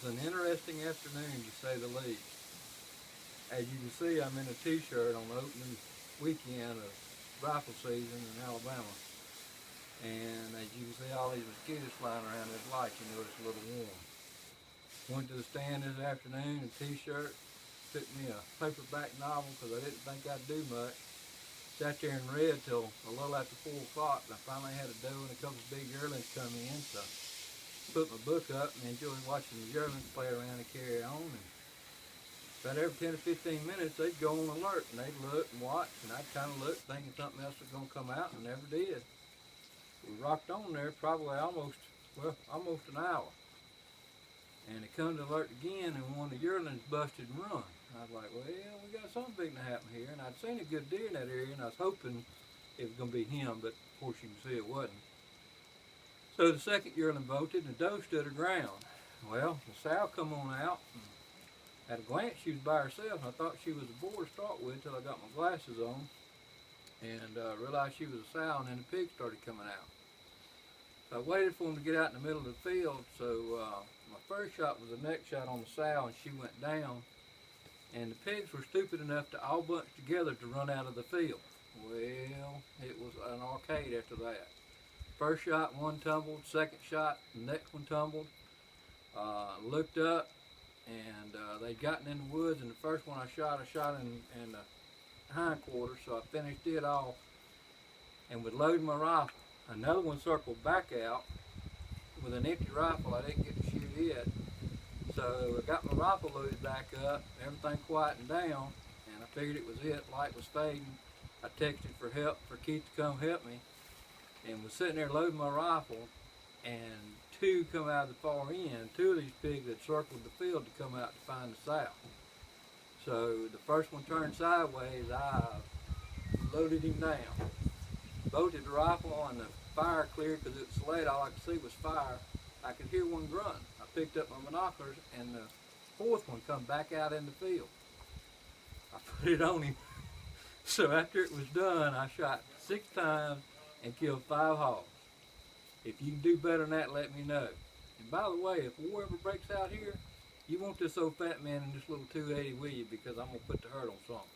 was an interesting afternoon to say the least. As you can see, I'm in a t-shirt on the opening weekend of rifle season in Alabama. And as you can see all these mosquitoes flying around this light, you know it's a little warm. Went to the stand this afternoon in a t-shirt, took me a paperback novel because I didn't think I'd do much. Sat there and read till a little after 4 o'clock, and I finally had a doe and a couple of big yearlings come in, so put my book up and enjoyed watching the yearlings play around and carry on. And about every 10 or 15 minutes, they'd go on alert, and they'd look and watch, and I'd kind of look thinking something else was going to come out, and never did. We rocked on there probably almost an hour. And it come to alert again, and one of the yearlings busted and run. I was like, well, we got something big to happen here. And I'd seen a good deer in that area, and I was hoping it was going to be him, but of course you can see it wasn't. So the second yearling bolted, and the doe stood her ground. Well, the sow come on out, and at a glance she was by herself, and I thought she was a boar to start with till I got my glasses on, and realized she was a sow, and then the pig started coming out. So I waited for him to get out in the middle of the field, so my first shot was a neck shot on the sow, and she went down, and the pigs were stupid enough to all bunch together to run out of the field. Well, it was an arcade after that. First shot, one tumbled. Second shot, the next one tumbled. Looked up, and they'd gotten in the woods, and the first one I shot in the hindquarters, so I finished it off and would load my rifle. Another one circled back out with an empty rifle. I didn't get to shoot it. So I got my rifle loaded back up, everything quietened down, and I figured it was it. Light was fading. I texted for help, for Keith to come help me, and was sitting there loading my rifle, and two come out of the far end. Two of these pigs had circled the field to come out to find the sow. So the first one turned sideways. I loaded him down. Bolted the rifle, and the fire cleared because it was late. All I could see was fire. I could hear one grunt. I picked up my binoculars, and the fourth one come back out in the field. I put it on him. So after it was done, I shot 6 times and killed 5 hogs. If you can do better than that, let me know. And by the way, if war ever breaks out here, you want this old fat man in this little 280 with you, because I'm going to put the hurt on something.